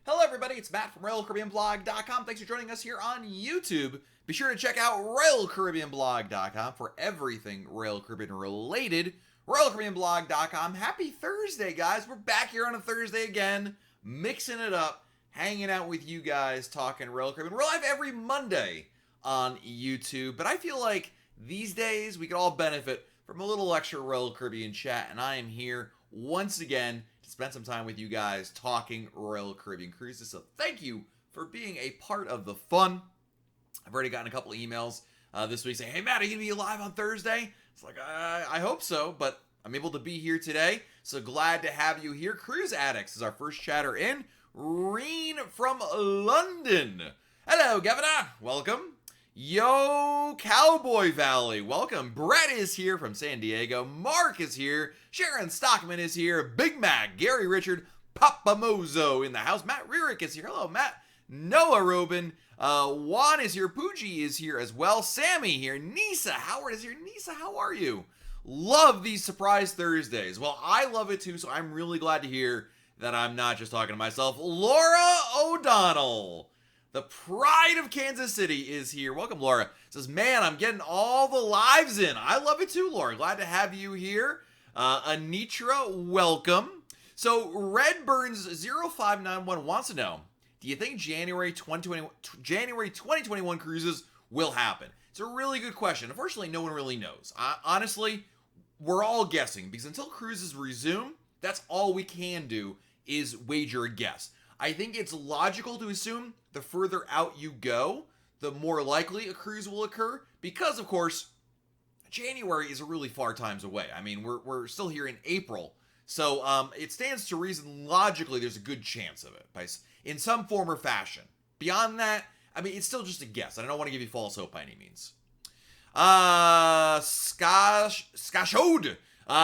Hello everybody, it's Matt from RoyalCaribbeanBlog.com. Thanks for joining us here on YouTube. Be sure to check out RoyalCaribbeanBlog.com for everything Royal Caribbean related. RoyalCaribbeanBlog.com. Happy Thursday, guys. We're back here on a Thursday again, mixing it up, hanging out with you guys, talking Royal Caribbean. We're live every Monday on YouTube, but I feel like these days we could all benefit from a little extra Royal Caribbean chat, and I am here once again to spend some time with you guys talking Royal Caribbean cruises. So thank you for being a part of the fun. I've already gotten a couple of emails this week saying, hey Matt, are you going to be live on Thursday? It's like, I hope so, but I'm able to be here today. So glad to have you here. Cruise Addicts is our first chatter in. Reen from London. Hello, Governor. Welcome. Yo, Cowboy Valley, welcome. Brett is here from San Diego. Mark is here. Sharon Stockman is here. Big Mac, Gary Richard, Papa Mozo in the house. Matt Rierick is here. Hello, Matt. Noah Robin. Juan is here. Pooji is here as well. Sammy here. Nisa Howard is here. Nisa, how are you? Love these surprise Thursdays. Well, I love it too, so I'm really glad to hear that I'm not just talking to myself. Laura O'Donnell, the pride of Kansas City, is here. Welcome, Laura. Says, man, I'm getting all the lives in. I love it too, Laura. Glad to have you here. Anitra, welcome. So, Redburns0591 wants to know, do you think January 2021 cruises will happen? It's a really good question. Unfortunately, no one really knows. Honestly, we're all guessing, because until cruises resume, that's all we can do is wager a guess. I think it's logical to assume the further out you go, the more likely a cruise will occur, because of course, January is a really far times away. I mean, we're still here in April, so it stands to reason logically there's a good chance of it, in some form or fashion. Beyond that, I mean, it's still just a guess. I don't want to give you false hope by any means. Skashode.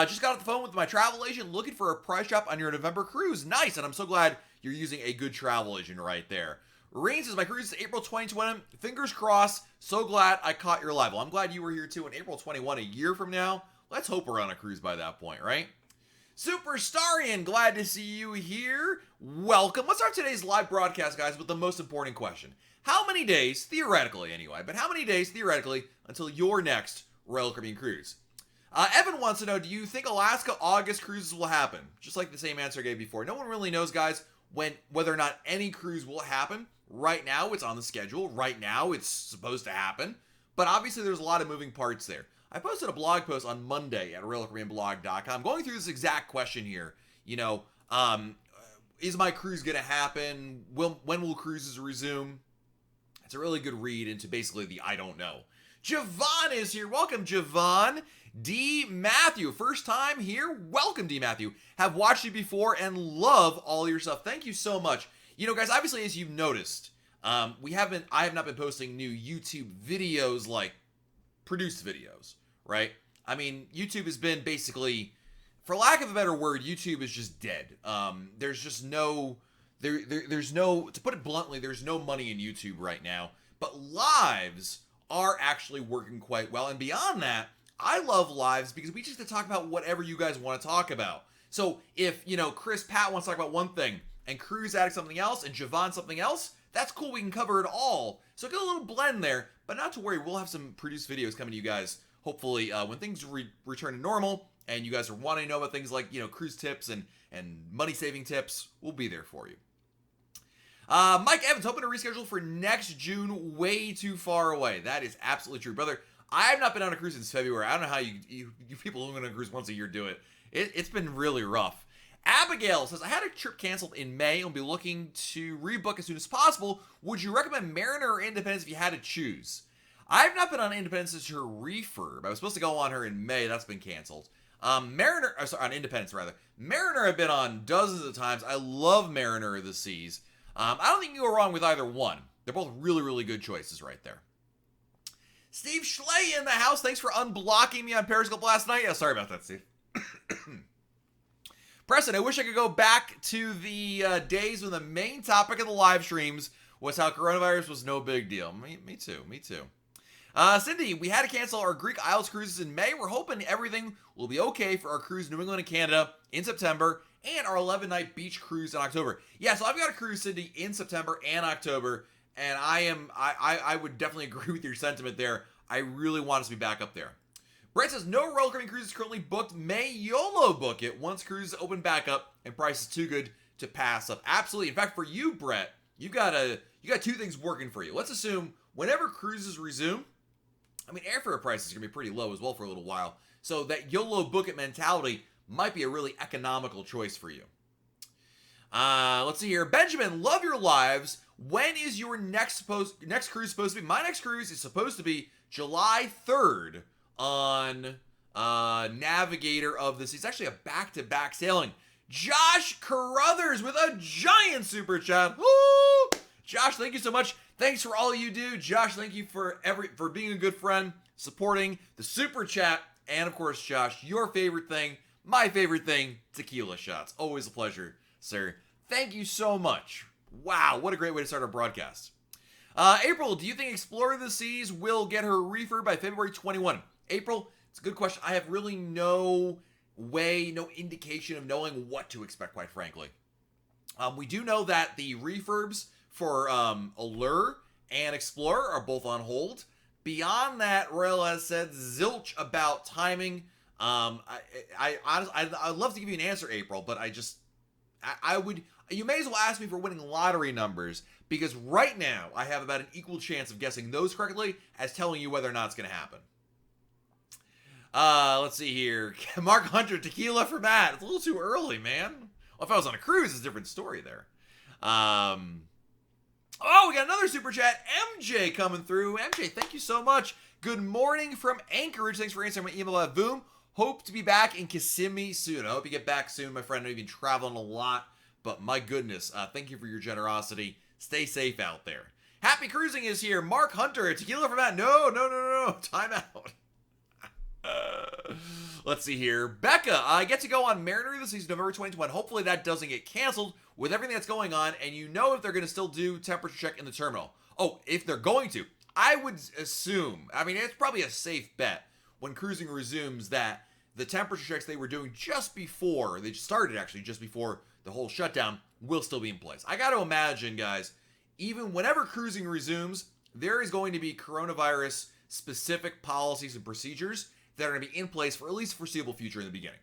Just got off the phone with my travel agent looking for a price drop on your November cruise. Nice, and I'm so glad you're using a good travel agent right there. Rain says, my cruise is April 2020. Fingers crossed. So glad I caught your live. Well, I'm glad you were here too in April 21, a year from now. Let's hope we're on a cruise by that point, right? Superstarian, glad to see you here. Welcome. Let's start today's live broadcast, guys, with the most important question. How many days, theoretically anyway, but how many days, theoretically, until your next Royal Caribbean cruise? Evan wants to know, do you think Alaska August cruises will happen? Just like the same answer I gave before. No one really knows, guys, whether or not any cruise will happen. Right now, it's on the schedule. Right now, it's supposed to happen. But obviously, there's a lot of moving parts there. I posted a blog post on Monday at RoyalCaribbeanBlog.com going through this exact question here. You know, is my cruise going to happen? When will cruises resume? It's a really good read into basically the I don't know. Javon is here. Welcome, Javon. D. Matthew, first time here. Welcome, D. Matthew. Have watched you before and love all your stuff. Thank you so much. You know, guys, obviously, as you've noticed, I have not been posting new YouTube videos like produced videos, right? I mean, YouTube has been basically, for lack of a better word, YouTube is just dead. There's just no, there's no, to put it bluntly, there's no money in YouTube right now. But lives are actually working quite well. And beyond that, I love lives because we just get to talk about whatever you guys want to talk about. So if, you know, Chris Pat wants to talk about one thing and Cruise Addict something else and Javon something else, that's cool. We can cover it all. So get a little blend there, but not to worry. We'll have some produced videos coming to you guys, hopefully, when things return to normal and you guys are wanting to know about things like, you know, cruise tips and money-saving tips. We'll be there for you. Mike Evans, hoping to reschedule for next June, way too far away. That is absolutely true, brother. I have not been on a cruise since February. I don't know how you people who go on a cruise once a year do it. It's been really rough. Abigail says, I had a trip canceled in May and will be looking to rebook as soon as possible. Would you recommend Mariner or Independence if you had to choose? I've not been on Independence since her refurb. I was supposed to go on her in May. That's been canceled. On Independence, rather. Mariner I've been on dozens of times. I love Mariner of the Seas. I don't think you go wrong with either one. They're both really, really good choices right there. Steve Schley in the house. Thanks for unblocking me on Periscope last night. Yeah, sorry about that, Steve. Preston, I wish I could go back to the days when the main topic of the live streams was how coronavirus was no big deal. Me too. Cindy, we had to cancel our Greek Isles cruises in May. We're hoping everything will be okay for our cruise New England and Canada in September and our 11-night beach cruise in October. Yeah, so I've got a cruise, Cindy, in September and October, and I would definitely agree with your sentiment there. I really want us to be back up there. Brett says, no Royal Caribbean cruises currently booked. May YOLO book it once cruises open back up and price is too good to pass up. Absolutely. In fact, for you, Brett, you got two things working for you. Let's assume whenever cruises resume, I mean, airfare prices are going to be pretty low as well for a little while. So that YOLO book it mentality might be a really economical choice for you. Let's see here. Benjamin, love your lives. When is your next cruise supposed to be? My next cruise is supposed to be July 3rd on Navigator of the Seas. It's actually a back-to-back sailing. Josh Carruthers with a giant super chat. Woo! Josh, thank you so much. Thanks for all you do. Josh, thank you for being a good friend, supporting the super chat, and of course, Josh, your favorite thing, my favorite thing, tequila shots. Always a pleasure, sir. Thank you so much. Wow, what a great way to start our broadcast. April, do you think Explorer of the Seas will get her refurb by February 21? April, it's a good question. I have really no indication of knowing what to expect, quite frankly. We do know that the refurbs for Allure and Explorer are both on hold. Beyond that, Royal has said zilch about timing. I'd love to give you an answer, April, but you may as well ask me for winning lottery numbers, because right now I have about an equal chance of guessing those correctly as telling you whether or not it's going to happen. Let's see here. Mark Hunter, tequila for Matt. It's a little too early, man. Well, if I was on a cruise, it's a different story there. We got another super chat. MJ coming through. MJ, thank you so much. Good morning from Anchorage. Thanks for answering my email at Boom. Hope to be back in Kissimmee soon. I hope you get back soon, my friend. I know you've been traveling a lot, but my goodness, thank you for your generosity. Stay safe out there. Happy Cruising is here. Mark Hunter, tequila for Matt. No. Time out. Let's see here. Becca, I get to go on Mariner of the Seas November 2021. Hopefully that doesn't get canceled with everything that's going on, and you know if they're going to still do temperature check in the terminal. Oh, if they're going to. I would assume, I mean, it's probably a safe bet when cruising resumes that the temperature checks they were doing just before the whole shutdown will still be in place. I got to imagine, guys, even whenever cruising resumes, there is going to be coronavirus specific policies and procedures that are going to be in place for at least the foreseeable future in the beginning.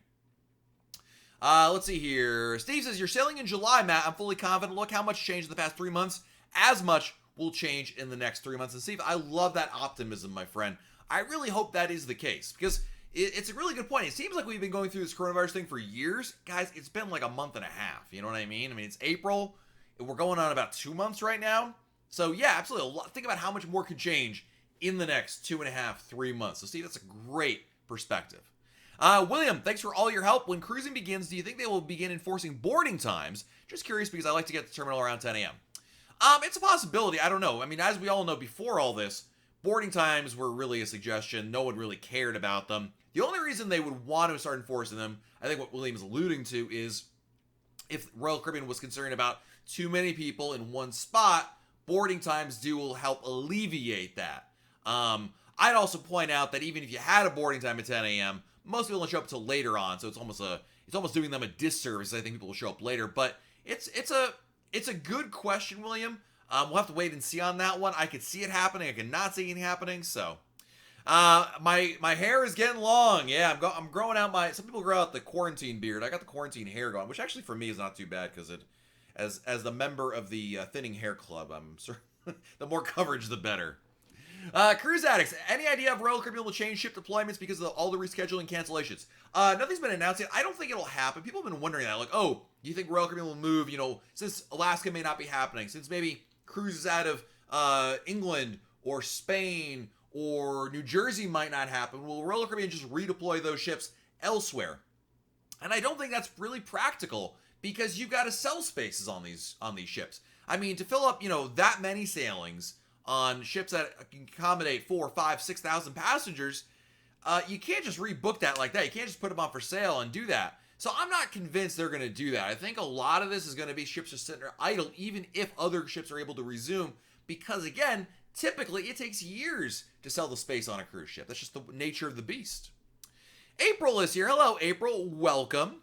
Let's see here. Steve says, you're sailing in July, Matt. I'm fully confident. Look how much changed in the past 3 months. As much will change in the next 3 months. And Steve, I love that optimism, my friend. I really hope that is the case, because it's a really good point. It seems like we've been going through this coronavirus thing for years. Guys, it's been like a month and a half. You know what I mean? I mean, it's April. We're going on about 2 months right now. So yeah, absolutely. Think about how much more could change in the next 2.5, 3 months. So Steve, that's a great perspective. William, thanks for all your help. When cruising begins, do you think they will begin enforcing boarding times? Just curious, because I like to get to the terminal around 10 a.m. It's a possibility. I don't know. I mean, as we all know, before all this, boarding times were really a suggestion. No one really cared about them. The only reason they would want to start enforcing them, I think what William is alluding to, is if Royal Caribbean was concerned about too many people in one spot, boarding times will help alleviate that. I'd also point out that even if you had a boarding time at 10 a.m., most people don't show up until later on, so it's almost doing them a disservice. I think people will show up later, but it's a good question, William. We'll have to wait and see on that one. I could see it happening. I could not see it happening. So, my hair is getting long. Yeah, I'm growing out some people grow out the quarantine beard. I got the quarantine hair going, which actually for me is not too bad, because as the member of the thinning hair club, I'm sure the more coverage, the better. Cruise addicts, any idea if Royal Caribbean will change ship deployments because of all the rescheduling cancellations? Nothing's been announced yet. I don't think it'll happen. People have been wondering that, like, do you think Royal Caribbean will move, since Alaska may not be happening, since maybe cruises out of England or Spain or New Jersey might not happen, will Royal Caribbean just redeploy those ships elsewhere? And I don't think that's really practical, because you've got to sell spaces on these ships. I mean, to fill up, that many sailings on ships that can accommodate 4,000, 5,000, 6,000 passengers, you can't just rebook that like that. You can't just put them on for sale and do that. So I'm not convinced they're going to do that. I think a lot of this is going to be ships just sitting there idle, even if other ships are able to resume, because again, Typically, it takes years to sell the space on a cruise ship. That's just the nature of the beast. April is here. Hello, April. Welcome.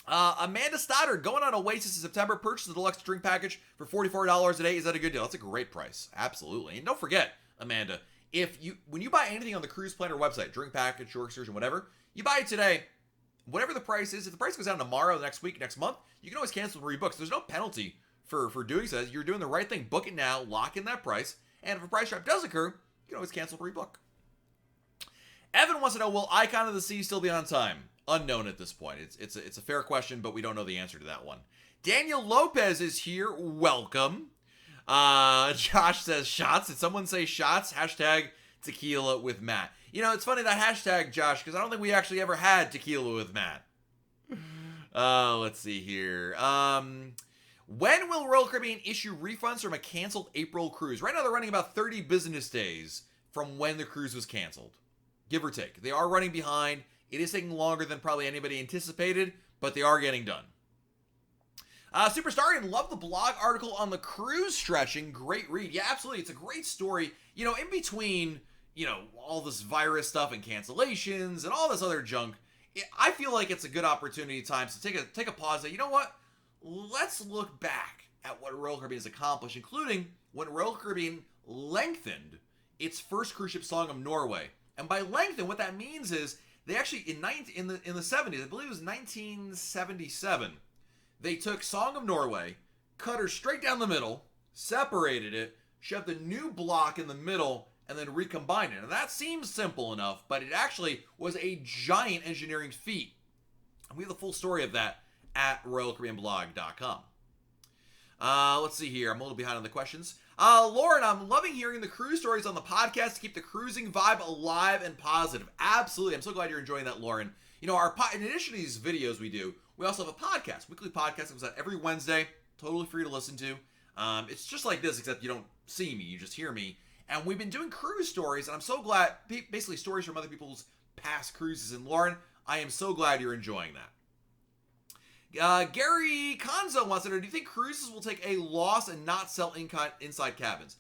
Amanda Stoddard going on Oasis in September. Purchased the deluxe drink package for $44 a day. Is that a good deal? That's a great price. Absolutely. And don't forget, Amanda, when you buy anything on the Cruise Planner website, drink package, shore excursion, whatever, you buy it today, whatever the price is, if the price goes down tomorrow, next week, next month, you can always cancel and rebook. So there's no penalty for doing so. You're doing the right thing. Book it now, lock in that price, and if a price drop does occur, you can always cancel and rebook. Evan wants to know, will Icon of the Sea still be on time? Unknown at this point. It's a fair question, but we don't know the answer to that one. Daniel Lopez is here. Welcome. Josh says shots. Did someone say shots? Hashtag tequila with Matt. You know, it's funny that hashtag, Josh, because I don't think we actually ever had tequila with Matt. Let's see here. When will Royal Caribbean issue refunds from a canceled April cruise? Right now they're running about 30 business days from when the cruise was canceled. Give or take. They are running behind. It is taking longer than probably anybody anticipated, but they are getting done. Superstarian, love the blog article on the cruise stretching. Great read. Yeah, absolutely. It's a great story. You know, in between, all this virus stuff and cancellations and all this other junk, I feel like it's a good opportunity times to take a pause. And you know what? Let's look back at what Royal Caribbean has accomplished, including when Royal Caribbean lengthened its first cruise ship, Song of Norway. And by lengthen, what that means is they actually, in the 70s, I believe it was 1977, they took Song of Norway, cut her straight down the middle, separated it, shoved a new block in the middle, and then recombined it. And that seems simple enough, but it actually was a giant engineering feat. And we have the full story of that at RoyalCaribbeanBlog.com. Let's see here. I'm a little behind on the questions. Lauren, I'm loving hearing the cruise stories on the podcast to keep the cruising vibe alive and positive. Absolutely. I'm so glad you're enjoying that, Lauren. You know, in addition to these videos we do, we also have a podcast, weekly podcast that comes out every Wednesday, totally free to listen to. It's just like this, except you don't see me, you just hear me. And we've been doing cruise stories, and I'm so glad, basically stories from other people's past cruises. And Lauren, I am so glad you're enjoying that. Gary Conzo wants to know, do you think cruises will take a loss and not sell inside cabins?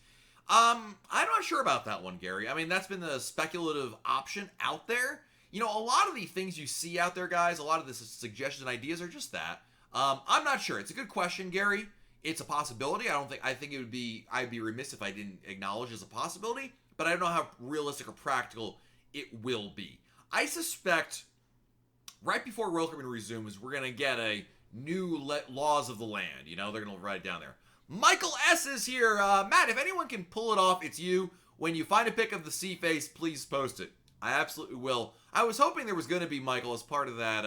I'm not sure about that one, Gary. I mean, that's been the speculative option out there. You know, a lot of the things you see out there, guys, a lot of the suggestions and ideas are just that. I'm not sure. It's a good question, Gary. It's a possibility. I think it would be, I'd be remiss if I didn't acknowledge as a possibility, but I don't know how realistic or practical it will be. I suspect right before Royal Caribbean resumes, we're going to get a new laws of the land. You know, they're going to write it down there. Michael S. is here. Matt, if anyone can pull it off, it's you. When you find a pic of the sea face, please post it. I absolutely will. I was hoping there was going to be, Michael, as part of that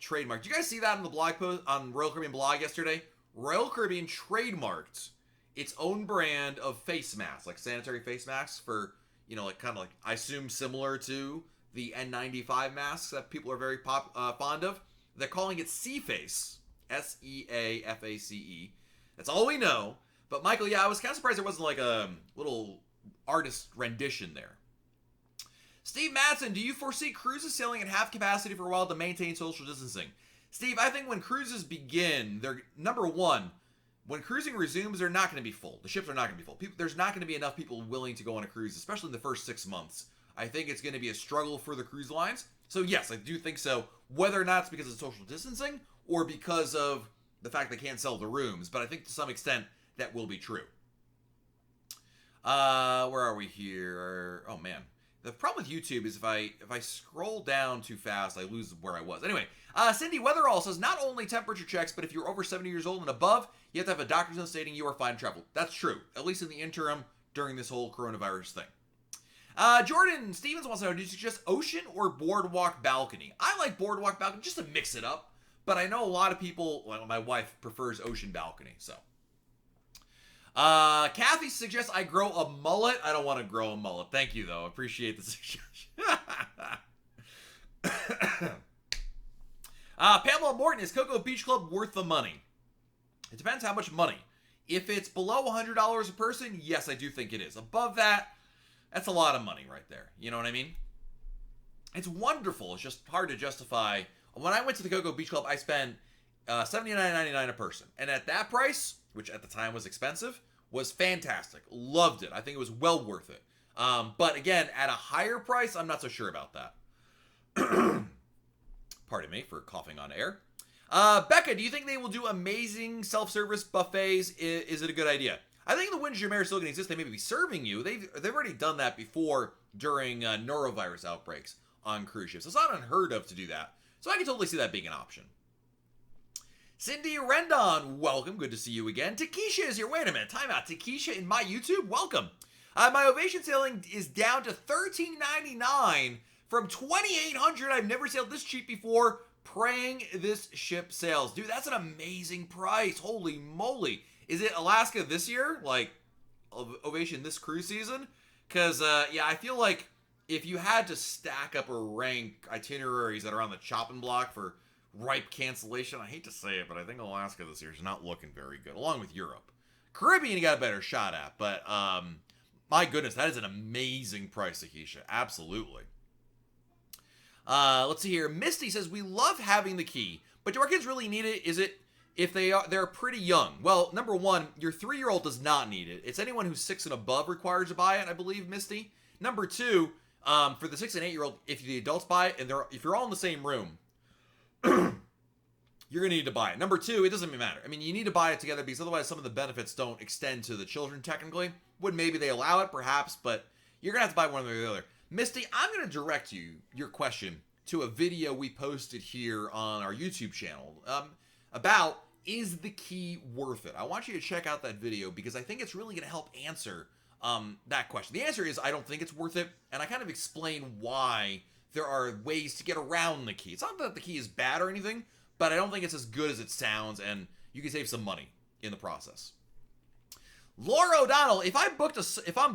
trademark. Did you guys see that on the blog post on Royal Caribbean blog yesterday? Royal Caribbean trademarked its own brand of face masks, like sanitary face masks for, like kind of like, I assume similar to the N95 masks that people are very fond of. They're calling it Sea Face, SEAFACE. That's all we know. But Michael, yeah, I was kind of surprised there wasn't like a little artist rendition there. Steve Madsen, do you foresee cruises sailing at half capacity for a while to maintain social distancing? Steve, I think when cruises begin, they're, number one, when cruising resumes, they're not going to be full. The ships are not going to be full. There's not going to be enough people willing to go on a cruise, especially in the first 6 months. I think it's going to be a struggle for the cruise lines. So yes, I do think so. Whether or not it's because of social distancing or because of the fact they can't sell the rooms. But I think to some extent that will be true. Where are we here? Oh man. The problem with YouTube is if I scroll down too fast, I lose where I was. Anyway, Cindy Weatherall says, not only temperature checks, but if you're over 70 years old and above, you have to have a doctor's note stating you are fine to travel. That's true, at least in the interim during this whole coronavirus thing. Jordan Stevens wants to know, do you suggest ocean or boardwalk balcony? I like boardwalk balcony just to mix it up, but I know a lot of people, well, my wife prefers ocean balcony, so. Kathy suggests I grow a mullet. I don't want to grow a mullet. Thank you, though. Appreciate the suggestion. Pamela Morton, is Cocoa Beach Club worth the money? It depends how much money. If it's below $100 a person, yes, I do think it is. Above that, that's a lot of money right there. You know what I mean? It's wonderful. It's just hard to justify. When I went to the Cocoa Beach Club, I spent $79.99 a person. And at that price, which at the time was expensive, was fantastic. Loved it. I think it was well worth it. But again, at a higher price, I'm not so sure about that. Pardon me for coughing on air. Becca, do you think they will do amazing self-service buffets? Is it a good idea? I think the Windjammer still can exist. They may be serving you. They've already done that before during norovirus outbreaks on cruise ships. It's not unheard of to do that. So I can totally see that being an option. Cindy Rendon, welcome. Good to see you again. Takesha is here. Wait a minute. Time out. Takesha in my YouTube? Welcome. My Ovation sailing is down to $13.99 from $2,800. I've never sailed this cheap before. Praying this ship sails. Dude, that's an amazing price. Holy moly. Is it Alaska this year? Like, Ovation this cruise season? Because, yeah, I feel like if you had to stack up or rank itineraries that are on the chopping block for ripe cancellation, I hate to say it, but I think Alaska this year is not looking very good, along with Europe. Caribbean you got a better shot at, but my goodness, that is an amazing price, Akisha. Absolutely. Let's see here. Misty says, we love having the key, but do our kids really need it? Is it if they're pretty young? Well, number one, your 3-year-old does not need it. It's anyone who's 6 and above required to buy it, I believe, Misty. Number two, for the 6 and 8-year-old, if the adults buy it and if you're all in the same room, you're going to need to buy it. Number two, it doesn't even matter. I mean, you need to buy it together because otherwise some of the benefits don't extend to the children technically. Would maybe they allow it? Perhaps, but you're going to have to buy one or the other. Misty, I'm going to direct your question to a video we posted here on our YouTube channel about, is the key worth it? I want you to check out that video because I think it's really going to help answer that question. The answer is I don't think it's worth it, and I kind of explain why there are ways to get around the key. It's not that the key is bad or anything, but I don't think it's as good as it sounds, and you can save some money in the process. Laura O'Donnell, if I'm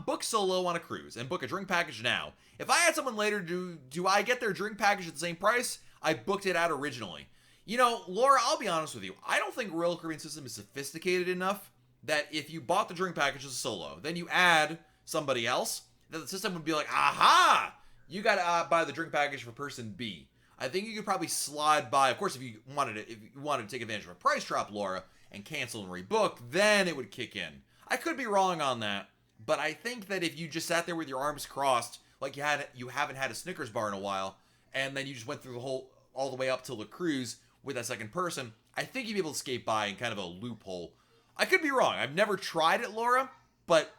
booked solo on a cruise and book a drink package now, if I had someone later, do I get their drink package at the same price I booked it at originally? You know, Laura, I'll be honest with you. I don't think Royal Caribbean system is sophisticated enough that if you bought the drink package as a solo, then you add somebody else, that the system would be like, aha, you got to buy the drink package for person B. I think you could probably slide by. Of course, if you wanted to take advantage of a price drop, Laura, and cancel and rebook, then it would kick in. I could be wrong on that, but I think that if you just sat there with your arms crossed, like you haven't had a Snickers bar in a while, and then you just went through all the way up till the cruise with that second person, I think you'd be able to skate by in kind of a loophole. I could be wrong. I've never tried it, Laura, but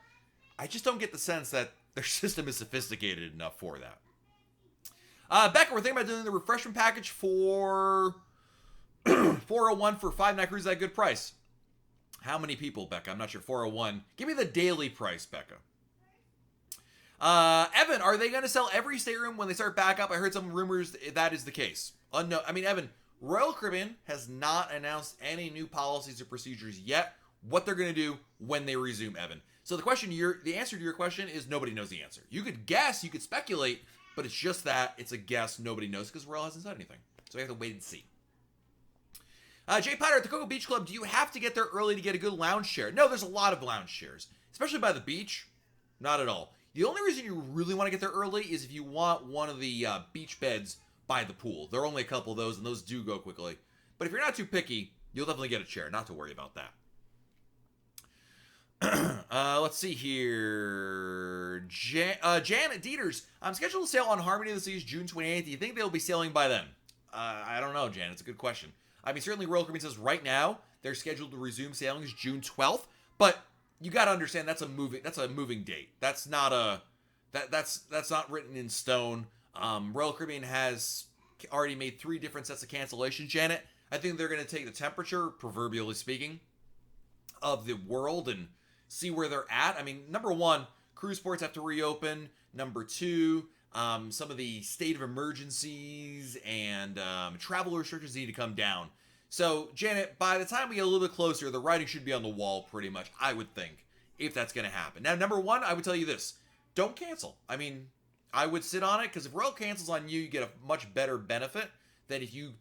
I just don't get the sense that their system is sophisticated enough for that. Becca, we're thinking about doing the refreshment package for 401 for 5-night cruise at a good price. How many people, Becca? I'm not sure. 401. Give me the daily price, Becca. Evan, are they going to sell every stateroom when they start back up? I heard some rumors that is the case. Unknown. I mean, Evan, Royal Caribbean has not announced any new policies or procedures yet. What they're going to do when they resume, Evan. So the answer to your question is nobody knows the answer. You could guess, you could speculate, but it's just that it's a guess. Nobody knows because Royal hasn't said anything. So we have to wait and see. Jay Potter at the Cocoa Beach Club, do you have to get there early to get a good lounge chair? No, there's a lot of lounge chairs, especially by the beach. Not at all. The only reason you really want to get there early is if you want one of the beach beds by the pool. There are only a couple of those, and those do go quickly. But if you're not too picky, you'll definitely get a chair. Not to worry about that. Let's see here. Janet Dieters, I'm scheduled to sail on Harmony of the Seas June 28th. Do you think they'll be sailing by then? I don't know, Janet. It's a good question. I mean, certainly Royal Caribbean says right now they're scheduled to resume sailings June 12th, but you got to understand that's a moving date. That's not that's not written in stone. Royal Caribbean has already made 3 different sets of cancellations, Janet. I think they're going to take the temperature, proverbially speaking, of the world and see where they're at. I mean, number one, cruise ports have to reopen. Number two, some of the state of emergencies and travel restrictions need to come down. So, Janet, by the time we get a little bit closer, the writing should be on the wall pretty much, I would think, if that's going to happen. Now, number one, I would tell you this. Don't cancel. I mean, I would sit on it because if Royal cancels on you, you get a much better benefit than if you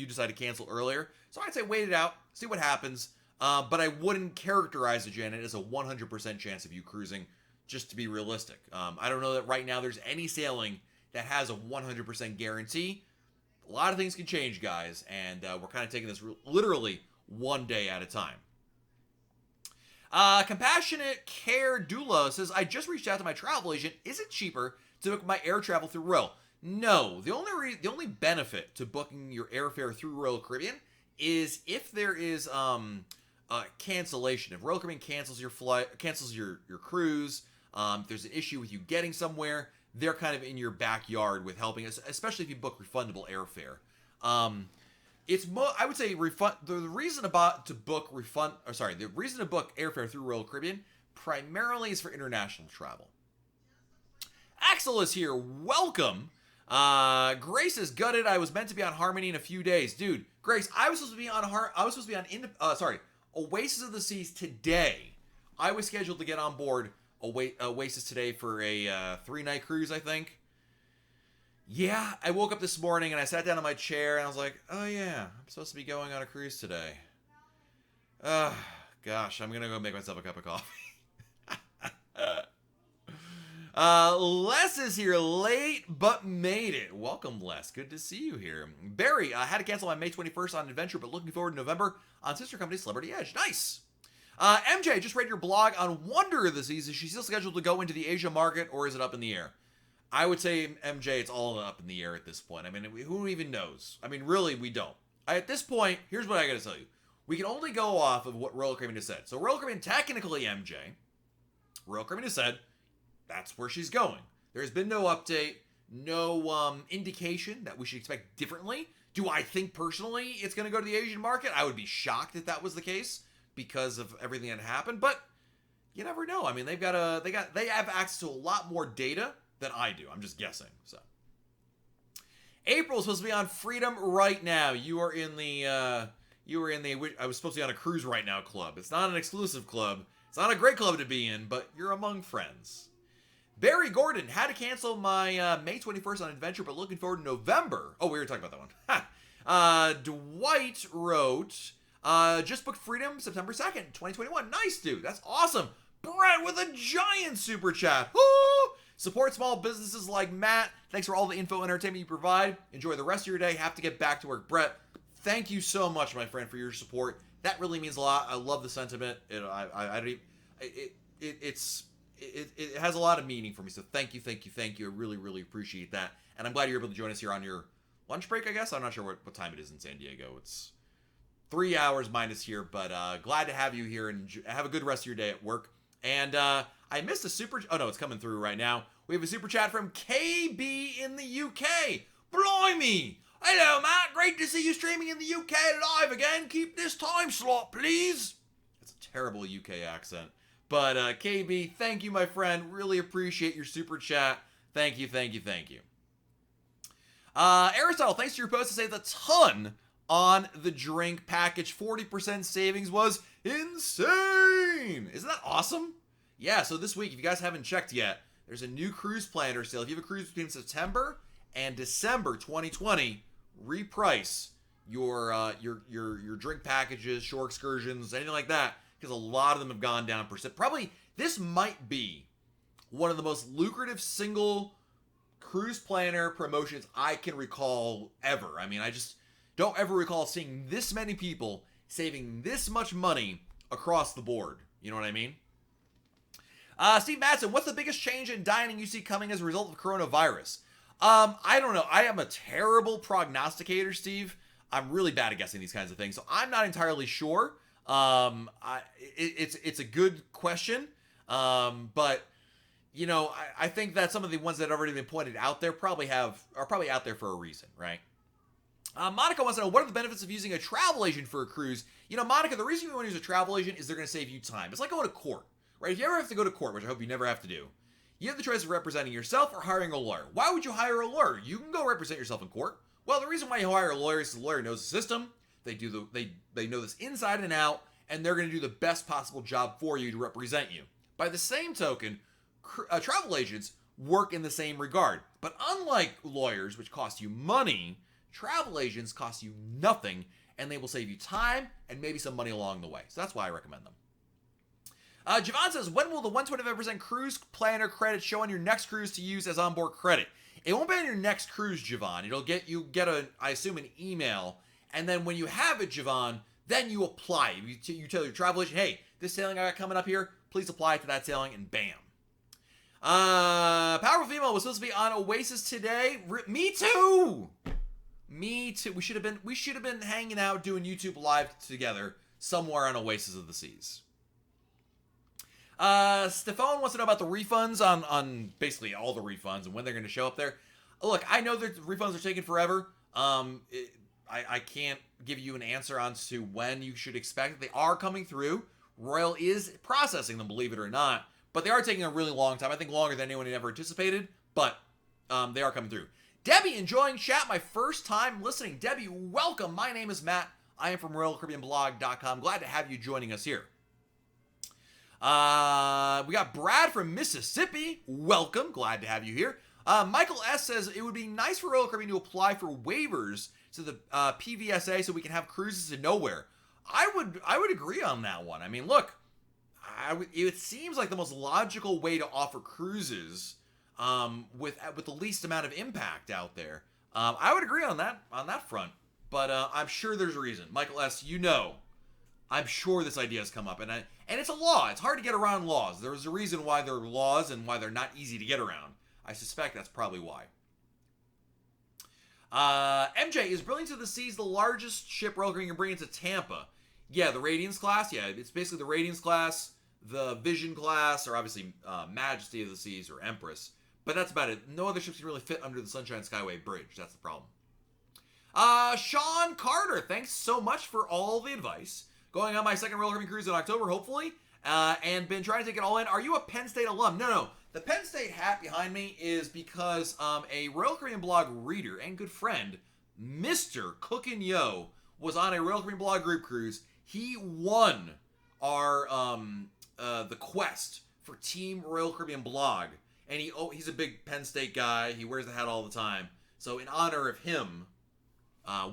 decide to cancel earlier. So I'd say wait it out, see what happens. But I wouldn't characterize it, Janet, as a 100% chance of you cruising, just to be realistic. I don't know that right now there's any sailing that has a 100% guarantee. A lot of things can change, guys, and we're kind of taking this literally one day at a time. Compassionate Care Doula says, I just reached out to my travel agent. Is it cheaper to book my air travel through Royal? No. The only benefit to booking your airfare through Royal Caribbean is if there is cancellation. If Royal Caribbean cancels your flight, cancels your cruise, if there's an issue with you getting somewhere, they're kind of in your backyard with helping us, especially if you book refundable airfare. I would say refund. The reason to book airfare through Royal Caribbean primarily is for international travel. Axel is here. Welcome. Grace is gutted. I was meant to be on Harmony in a few days, dude. Grace, I was supposed to be on Oasis of the Seas today. I was scheduled to get on board Oasis today for a 3-night cruise, I think. Yeah, I woke up this morning and I sat down in my chair and I was like, oh yeah, I'm supposed to be going on a cruise today. Gosh, I'm gonna go make myself a cup of coffee. Les is here late, but made it. Welcome, Les. Good to see you here. Barry, I had to cancel my May 21st on Adventure, but looking forward to November on sister company Celebrity Edge. Nice. MJ, just read your blog on Wonder of the Seas. Is she still scheduled to go into the Asia market, or is it up in the air? I would say, MJ, it's all up in the air at this point. I mean, who even knows? I mean, really, we don't. At this point, here's what I gotta tell you. We can only go off of what Royal Caribbean has said. So Royal Caribbean, technically, MJ, Royal Caribbean has said that's where she's going. There's been no update, no indication that we should expect differently. Do I think personally it's going to go to the Asian market? I would be shocked if that was the case because of everything that happened, but you never know. I mean, they have access to a lot more data than I do. I'm just guessing. So April is supposed to be on Freedom Right Now. You are in the I was supposed to be on a Cruise Right Now club. It's not an exclusive club. It's not a great club to be in, but you're among friends. Barry Gordon, had to cancel my May 21st on Adventure, but looking forward to November. Oh, we were talking about that one. Dwight wrote, just booked Freedom September 2nd, 2021. Nice, dude. That's awesome. Brett with a giant super chat. Woo! Support small businesses like Matt. Thanks for all the info and entertainment you provide. Enjoy the rest of your day. Have to get back to work. Brett, thank you so much, my friend, for your support. That really means a lot. I love the sentiment. It has a lot of meaning for me. So thank you. I really, really appreciate that. And I'm glad you're able to join us here on your lunch break, I guess. I'm not sure what time it is in San Diego. It's 3 hours minus here, but glad to have you here and have a good rest of your day at work. And I missed a super... Oh, no, it's coming through right now. We have a super chat from KB in the UK. Blimey! Hello, Matt. Great to see you streaming in the UK live again. Keep this time slot, please. That's a terrible UK accent. But KB, thank you, my friend. Really appreciate your super chat. Thank you. Aristotle, thanks to your post to save a ton on the drink package. 40% savings was insane. Isn't that awesome? Yeah, so this week, if you guys haven't checked yet, there's a new cruise planner sale. If you have a cruise between September and December 2020, reprice your drink packages, shore excursions, anything like that, because a lot of them have gone down percent. Probably this might be one of the most lucrative single cruise planner promotions I can recall ever. I mean, I just don't ever recall seeing this many people saving this much money across the board. You know what I mean? Steve Madsen, what's the biggest change in dining you see coming as a result of coronavirus? I don't know. I am a terrible prognosticator, Steve. I'm really bad at guessing these kinds of things, so I'm not entirely sure. It's a good question, but you know, I think that some of the ones that have already been pointed out there are probably out there for a reason, right? Monica wants to know, what are the benefits of using a travel agent for a cruise? You know, Monica, the reason you want to use a travel agent is they're going to save you time. It's like going to court, right? If you ever have to go to court, which I hope you never have to do, you have the choice of representing yourself or hiring a lawyer. Why would you hire a lawyer? You can go represent yourself in court. Well, the reason why you hire a lawyer is the lawyer knows the system. They know this inside and out, and they're going to do the best possible job for you to represent you. By the same token, travel agents work in the same regard. But unlike lawyers, which cost you money, travel agents cost you nothing, and they will save you time and maybe some money along the way. So that's why I recommend them. Javon says, when will the 125% cruise planner credit show on your next cruise to use as onboard credit? It won't be on your next cruise, Javon. You get I assume, an email, and then when you have it, Javon, then you apply. You tell your travel agent, hey, this sailing I got coming up here, please apply it to that sailing, and bam. Powerful Female was supposed to be on Oasis today. Me too. Me too. We should have been hanging out doing YouTube live together somewhere on Oasis of the Seas. Stefan wants to know about the refunds on basically all the refunds and when they're going to show up there. Look, I know that refunds are taking forever. I can't give you an answer on to when you should expect it. They are coming through. Royal is processing them, believe it or not. But they are taking a really long time. I think longer than anyone had ever anticipated. But they are coming through. Debbie, enjoying chat. My first time listening. Debbie, welcome. My name is Matt. I am from RoyalCaribbeanBlog.com. Glad to have you joining us here. We got Brad from Mississippi. Welcome. Glad to have you here. Michael S. says it would be nice for Royal Caribbean to apply for waivers to the PVSA so we can have cruises to nowhere. I would agree on that one. I mean, look, it seems like the most logical way to offer cruises with the least amount of impact out there. I would agree on that front, but I'm sure there's a reason. Michael S., I'm sure this idea has come up, and it's a law. It's hard to get around laws. There's a reason why there are laws and why they're not easy to get around. I suspect that's probably why. MJ, is Brilliance of the Seas the largest ship Royal Caribbean can bring into Tampa? Yeah, the Radiance class. Yeah, it's basically the Radiance class, the Vision class, or obviously Majesty of the Seas or Empress. But that's about it. No other ships can really fit under the Sunshine Skyway Bridge. That's the problem. Sean Carter, thanks so much for all the advice. Going on my second Royal Caribbean cruise in October, hopefully, and been trying to take it all in. Are you a Penn State alum? No. The Penn State hat behind me is because a Royal Caribbean blog reader and good friend, Mr. Cookin' Yo, was on a Royal Caribbean blog group cruise. He won our the quest for Team Royal Caribbean blog, and he's a big Penn State guy. He wears the hat all the time. So in honor of him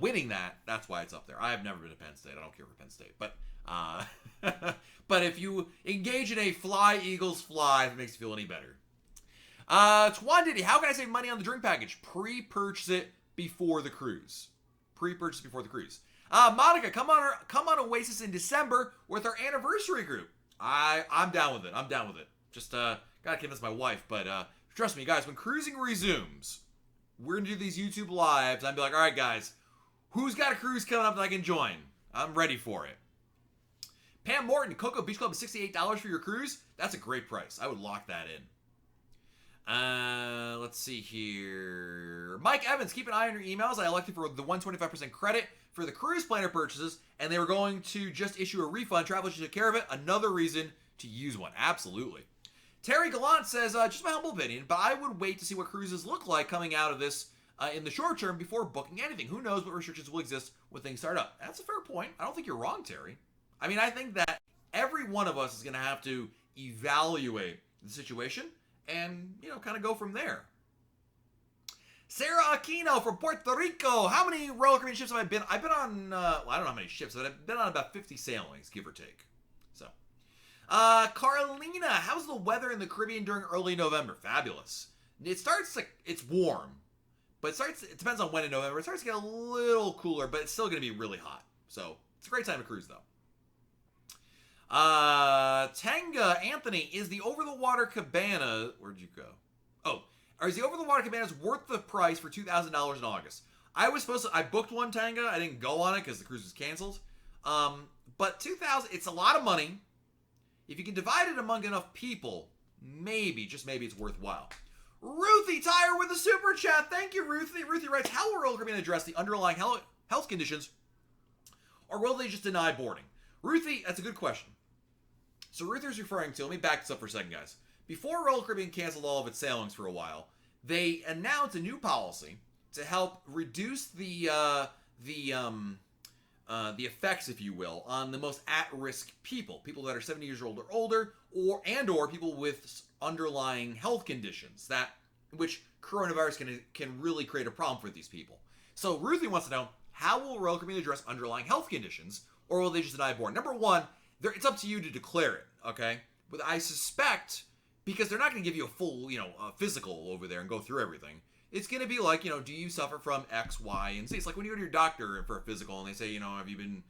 winning that, that's why it's up there. I have never been to Penn State. I don't care for Penn State, but but if you engage in a fly Eagles fly, if it makes you feel any better. Twan Diddy, how can I save money on the drink package? Pre-purchase it before the cruise. Pre-purchase before the cruise. Monica, come on Oasis in December with our anniversary group. I'm down with it. Just gotta convince my wife, but trust me, guys, when cruising resumes, we're gonna do these YouTube lives. I'd be like, all right, guys, who's got a cruise coming up that I can join? I'm ready for it. Pam Morton, Cocoa Beach Club is $68 for your cruise. That's a great price. I would lock that in. Let's see here. Mike Evans, keep an eye on your emails. I elected for the 125% credit for the cruise planner purchases, and they were going to just issue a refund. Travelers should take care of it. Another reason to use one. Absolutely. Terry Gallant says, just my humble opinion, but I would wait to see what cruises look like coming out of this in the short term before booking anything. Who knows what restrictions will exist when things start up. That's a fair point. I don't think you're wrong, Terry. I mean, I think that every one of us is going to have to evaluate the situation and, kind of go from there. Sarah Aquino from Puerto Rico. How many Royal Caribbean ships have I been? I've been on, I don't know how many ships, but I've been on about 50 sailings, give or take. So, Carolina, how's the weather in the Caribbean during early November? Fabulous. It starts, it's warm, but it depends on when in November. It starts to get a little cooler, but it's still going to be really hot. So, it's a great time to cruise, though. Tanga Anthony, is the over-the-water cabana, where'd you go? Is the over-the-water cabanas worth the price for $2,000 in August? I booked one, Tanga. I didn't go on it because the cruise was canceled. But $2,000, it's a lot of money. If you can divide it among enough people, maybe, just maybe it's worthwhile. Ruthie Tyre with a super chat. Thank you, Ruthie. Ruthie writes, how will Royal Caribbean address the underlying health conditions, or will they just deny boarding? Ruthie, that's a good question. So Ruthie's referring to, let me back this up for a second, guys. Before Royal Caribbean canceled all of its sailings for a while, they announced a new policy to help reduce the effects, if you will, on the most at-risk people that are 70 years old or older, or people with underlying health conditions which coronavirus can really create a problem for these people. So Ruthie wants to know, how will Royal Caribbean address underlying health conditions, or will they just deny boarding? Number one, it's up to you to declare it, okay? But I suspect, because they're not going to give you a full, physical over there and go through everything. It's going to be like, do you suffer from X, Y, and Z? It's like when you go to your doctor for a physical and they say, have you been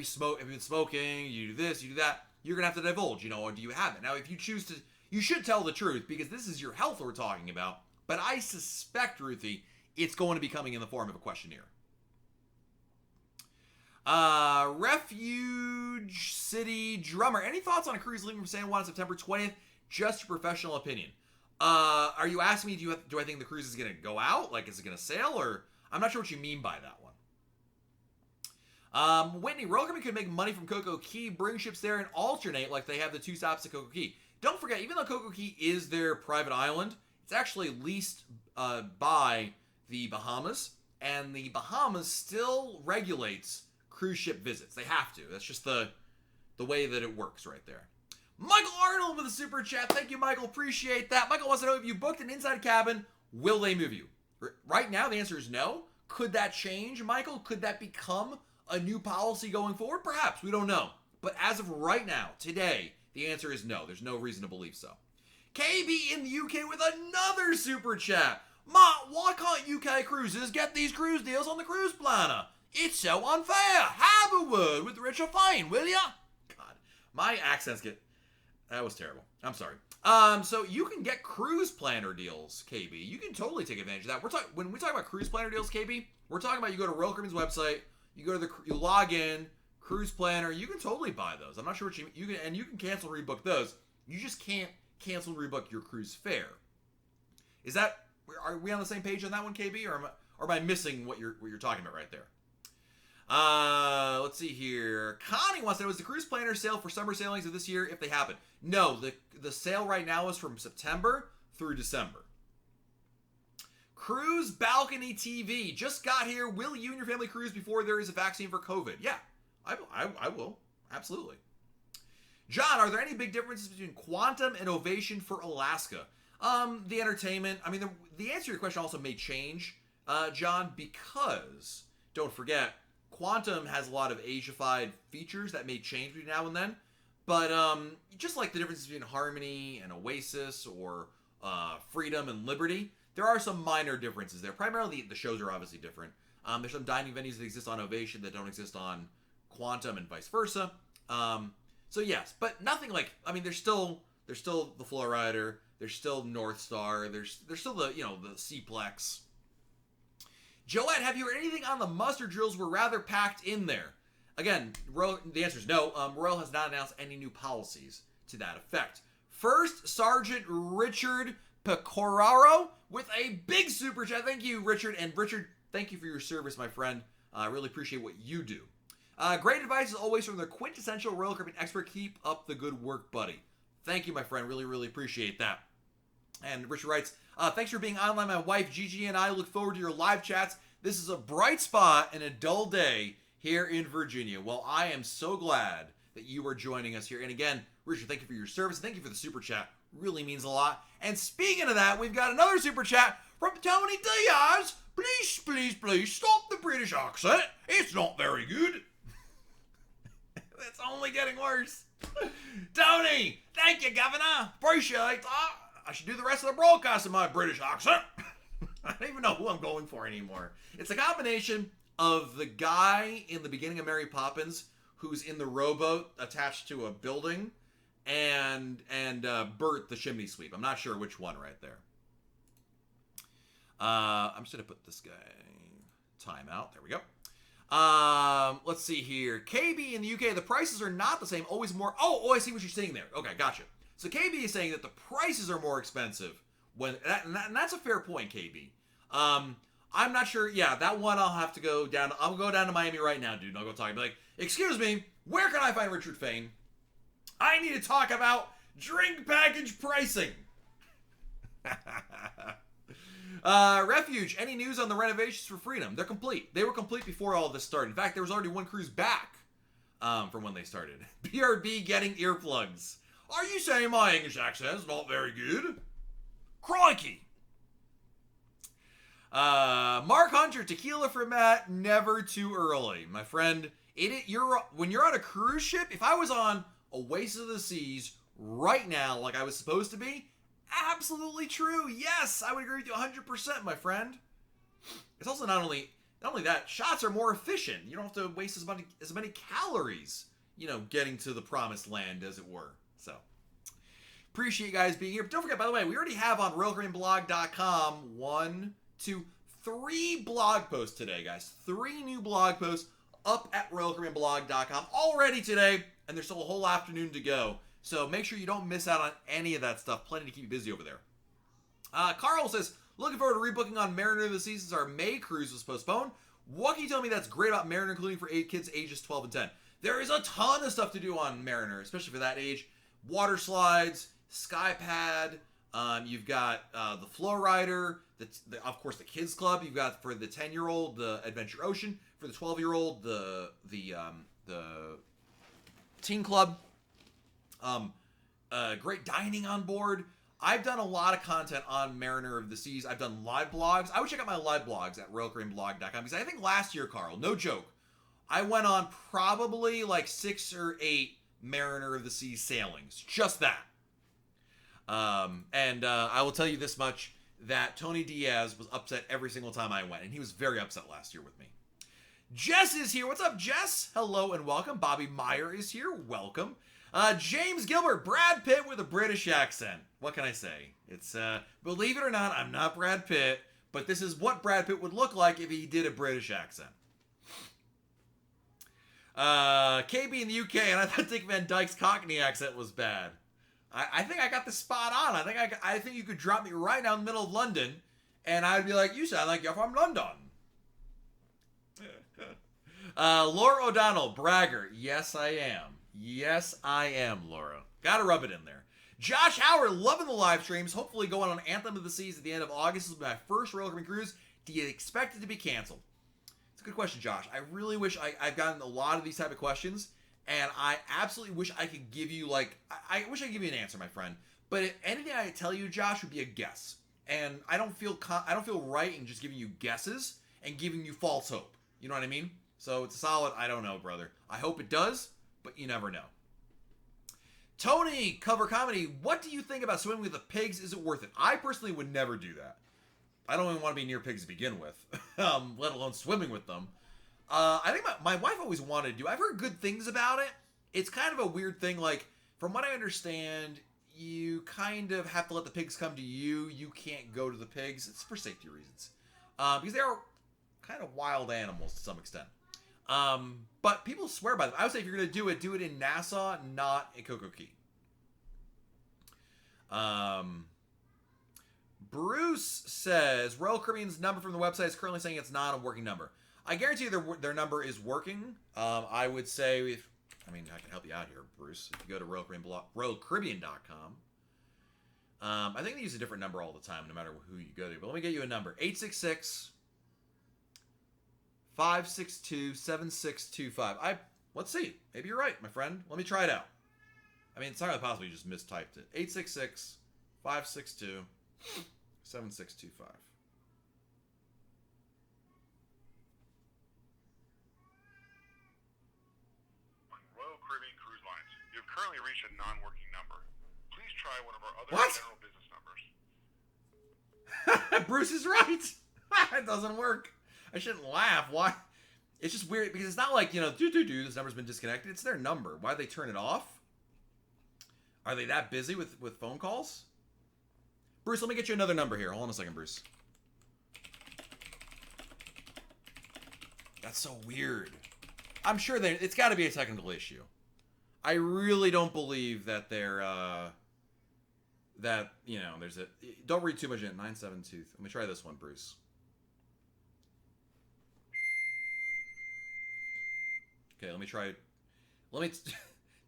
smoking? You do this, you do that. you're going to have to divulge, or do you have it? Now, if you choose to, you should tell the truth because this is your health we're talking about. But I suspect, Ruthie, it's going to be coming in the form of a questionnaire. Refuge City Drummer. Any thoughts on a cruise leaving from San Juan on September 20th? Just your professional opinion. Are you asking me, do I think the cruise is going to go out? Like, is it going to sail? Or I'm not sure what you mean by that one. Whitney, Royal Caribbean could make money from Coco Key, bring ships there and alternate like they have the 2 stops at Coco Key. Don't forget, even though Coco Key is their private island, it's actually leased by the Bahamas, and the Bahamas still regulates cruise ship visits. They have to. That's just the way that it works right there. Michael Arnold with a super chat. Thank you, Michael. Appreciate that. Michael wants to know, if you booked an inside cabin, will they move you? Right now, the answer is no. Could that change, Michael? Could that become a new policy going forward? Perhaps. We don't know. But as of right now, today, the answer is no. There's no reason to believe so. KB in the UK with another super chat. Matt, why can't UK cruises get these cruise deals on the Cruise Planner? It's so unfair. Have a word with Richard Fine, will ya? God, my accents get... That was terrible. I'm sorry. So you can get Cruise Planner deals, KB. You can totally take advantage of that. When we talk about Cruise Planner deals, KB, we're talking about you go to Royal Caribbean's website, you log in, Cruise Planner. You can totally buy those. I'm not sure what you can, and you can cancel, rebook those. You just can't cancel, rebook your cruise fare. Are we on the same page on that one, KB, or am I missing what you're talking about right there? Let's see here. Connie wants to know, is the Cruise Planner sale for summer sailings of this year if they happen? No, the sale right now is from September through December. Cruise Balcony TV just got here. Will you and your family cruise before there is a vaccine for COVID? Yeah, I will. Absolutely. John, are there any big differences between Quantum and Ovation for Alaska? The entertainment. I mean, the answer to your question also may change, John, because, don't forget, Quantum has a lot of Asiafied features that may change between now and then. But just like the difference between Harmony and Oasis or Freedom and Liberty, there are some minor differences there. Primarily, the shows are obviously different. There's some dining venues that exist on Ovation that don't exist on Quantum and vice versa. So yes, but nothing like, I mean, there's still the Flowrider, there's still North Star, there's still the Seaplex. Joette, have you heard anything on the muster drills? Were rather packed in there. Again, the answer is no. Royal has not announced any new policies to that effect. First Sergeant Richard Pecoraro with a big super chat. Thank you, Richard. And Richard, thank you for your service, my friend. I really appreciate what you do. Great advice as always from the quintessential Royal Caribbean expert. Keep up the good work, buddy. Thank you, my friend. Really, really appreciate that. And Richard writes, thanks for being online. My wife, Gigi, and I look forward to your live chats. This is a bright spot in a dull day here in Virginia. Well, I am so glad that you are joining us here. And again, Richard, thank you for your service. Thank you for the super chat. Really means a lot. And speaking of that, we've got another super chat from Tony Diaz. Please, please, please stop the British accent. It's not very good. It's only getting worse. Tony, thank you, Governor. Appreciate that. I should do the rest of the broadcast in my British accent. I don't even know who I'm going for anymore. It's a combination of the guy in the beginning of Mary Poppins who's in the rowboat attached to a building and Bert the chimney sweep. I'm not sure which one right there. I'm just going to put this guy timeout. There we go. Let's see here. KB in the UK, the prices are not the same. Always more. Oh, I see what you're saying there. Okay, gotcha. So KB is saying that the prices are more expensive and that's a fair point, KB. I'm not sure. Yeah, that one I'll have to go down. I'll go down to Miami right now, dude. And I'll go talk. Be like, excuse me, where can I find Richard Fain? I need to talk about drink package pricing. Refuge, any news on the renovations for Freedom? They're complete. They were complete before all this started. In fact, there was already one cruise back from when they started. BRB getting earplugs. Are you saying my English accent is not very good? Crikey. Mark Hunter, tequila for Matt, never too early. My friend, when you're on a cruise ship, if I was on Oasis of the Seas right now like I was supposed to be, absolutely true. Yes, I would agree with you 100%, my friend. It's also not only that, shots are more efficient. You don't have to waste as many calories getting to the promised land, as it were. So, appreciate you guys being here. But don't forget, by the way, we already have on RoyalCaribbeanBlog.com 1, 2, 3 blog posts today, guys. 3 new blog posts up at RoyalCaribbeanBlog.com already today, and there's still a whole afternoon to go. So make sure you don't miss out on any of that stuff. Plenty to keep you busy over there. Carl says, looking forward to rebooking on Mariner of the Seas since our May cruise was postponed. What can you tell me that's great about Mariner, including for kids ages 12 and 10? There is a ton of stuff to do on Mariner, especially for that age. Water slides, Skypad, you've got the Flow Rider, of course the Kids Club. You've got for the 10-year-old the Adventure Ocean, for the 12-year-old the Teen Club. Great dining on board. I've done a lot of content on Mariner of the Seas. I've done live blogs. I would check out my live blogs at RoyalCaribbeanBlog.com because I think last year, Carl, no joke, I went on probably like 6 or 8 Mariner of the Seas sailings. Just that. I will tell you this much, that Tony Diaz was upset every single time I went, and he was very upset last year with me. Jess is here. What's up, Jess? Hello and welcome. Bobby Meyer is here. Welcome. James Gilbert, Brad Pitt with a British accent. What can I say? It's, believe it or not, I'm not Brad Pitt, but this is what Brad Pitt would look like if he did a British accent. KB in the UK, and I thought Dick Van Dyke's Cockney accent was bad. I think I got the spot on. I think you could drop me right down the middle of London, and I'd be like, you sound like you're from London. Laura O'Donnell, bragger. Yes, I am. Yes, I am, Laura. Gotta rub it in there. Josh Howard, loving the live streams. Hopefully going on Anthem of the Seas at the end of August. This will be my first Royal Caribbean cruise. Do you expect it to be canceled? It's a good question, Josh. I really wish I've gotten a lot of these type of questions, and I absolutely wish I could give you, I wish I could give you an answer, my friend. But if anything I tell you, Josh, would be a guess. And I don't feel right in just giving you guesses and giving you false hope. You know what I mean? So it's a solid, I don't know, brother. I hope it does, but you never know. Tony, Cover Comedy, what do you think about swimming with the pigs? Is it worth it? I personally would never do that. I don't even want to be near pigs to begin with, let alone swimming with them. I think my wife always wanted to do. I've heard good things about it. It's kind of a weird thing. Like, from what I understand, you kind of have to let the pigs come to you. You can't go to the pigs. It's for safety reasons. Because they are kind of wild animals to some extent. But people swear by them. I would say if you're going to do it in Nassau, not in Coco Key. Bruce says, Royal Caribbean's number from the website is currently saying it's not a working number. I guarantee you their number is working. I would say, I can help you out here, Bruce. If you go to RoyalCaribbean.com, I think they use a different number all the time, no matter who you go to. But let me get you a number. 866-562-7625. Let's see. Maybe you're right, my friend. Let me try it out. I mean, it's not really possible you just mistyped it. 866-562-7625. Royal Caribbean Cruise Lines. You have currently reached a non-working number. Please try one of our other general business numbers. Bruce is right. It doesn't work. I shouldn't laugh. Why? It's just weird because it's not like, this number's been disconnected. It's their number. Why'd they turn it off? Are they that busy with phone calls? Bruce, let me get you another number here. Hold on a second, Bruce. That's so weird. I'm sure it's got to be a technical issue. I really don't believe that they're, there's a, don't read too much in it. 972. Let me try this one, Bruce. Okay, let me try,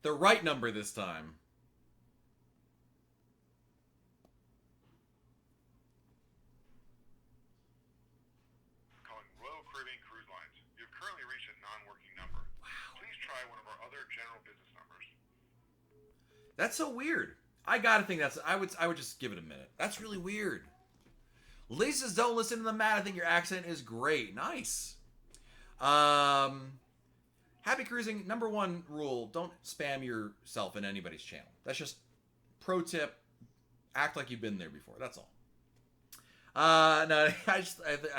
the right number this time. Calling Royal Caribbean Cruise Lines. You have currently reached a non-working number. Wow. Please try one of our other general business numbers. That's so weird. I gotta think I would just give it a minute. That's really weird. Lisa says, don't listen to the Matt. I think your accent is great. Nice. Happy cruising. Number 1 rule: don't spam yourself in anybody's channel. That's just pro tip. Act like you've been there before. That's all. No, I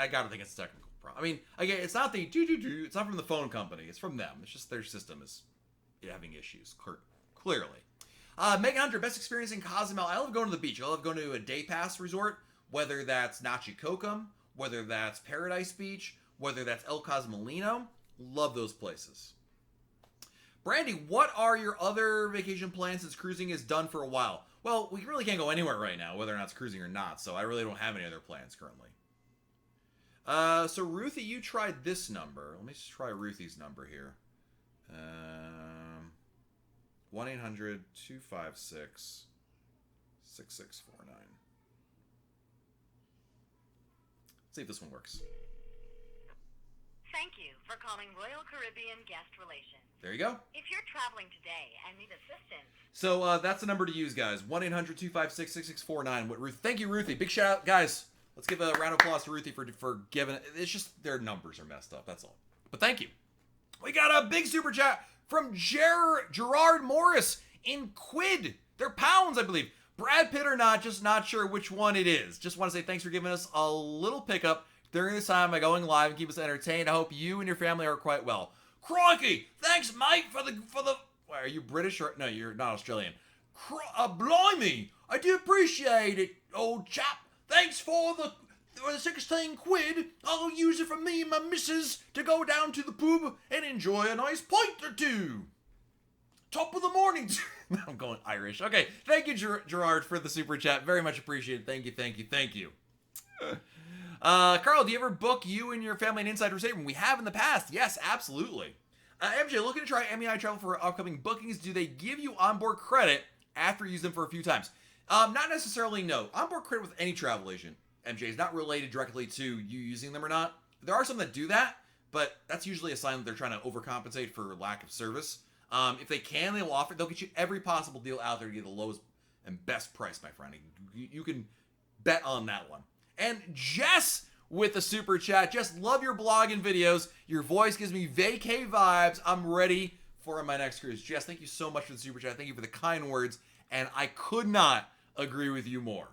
gotta think it's a technical problem. I mean, again, it's not it's not from the phone company. It's from them. It's just their system is having issues, clearly. Megan Hunter, best experience in Cozumel. I love going to the beach. I love going to a day pass resort, whether that's Nachicokum, whether that's Paradise Beach, whether that's El Cosmolino. Love those places. Brandy, what are your other vacation plans since cruising is done for a while? Well, we really can't go anywhere right now, whether or not it's cruising or not, so I really don't have any other plans currently. So Ruthie, you tried this number. Let me just try Ruthie's number here. 1-800-256-6649. See if this one works. Thank you for calling Royal Caribbean Guest Relations. There you go. If you're traveling today and need assistance... So that's the number to use, guys. 1-800-256-6649. Thank you, Ruthie. Big shout out. Guys, let's give a round of applause to Ruthie for giving it. It's just their numbers are messed up. That's all. But thank you. We got a big super chat from Gerard Morris in quid. They're pounds, I believe. Brad Pitt or not, just not sure which one it is. Just want to say thanks for giving us a little pickup during this time by going live and keep us entertained. I hope you and your family are quite well. Crikey! Thanks, mate, for the. Why, are you British or no? You're not Australian. Blimey! I do appreciate it, old chap. Thanks for the 16 quid. I'll use it for me and my missus to go down to the pub and enjoy a nice pint or two. Top of the morning. I'm going Irish. Okay, thank you, Gerard, for the super chat. Very much appreciated. Thank you, thank you, thank you. Carl, do you ever book you and your family an inside room? We have in the past. Yes, absolutely. MJ, looking to try MEI Travel for upcoming bookings. Do they give you onboard credit after you use them for a few times? Not necessarily, no. Onboard credit with any travel agent, MJ, is not related directly to you using them or not. There are some that do that, but that's usually a sign that they're trying to overcompensate for lack of service. If they can, they'll get you every possible deal out there to get the lowest and best price, my friend. You can bet on that one. And Jess with the super chat. Just love your blog and videos. Your voice gives me vacay vibes. I'm ready for my next cruise. Jess, thank you so much for the super chat. Thank you for the kind words. And I could not agree with you more.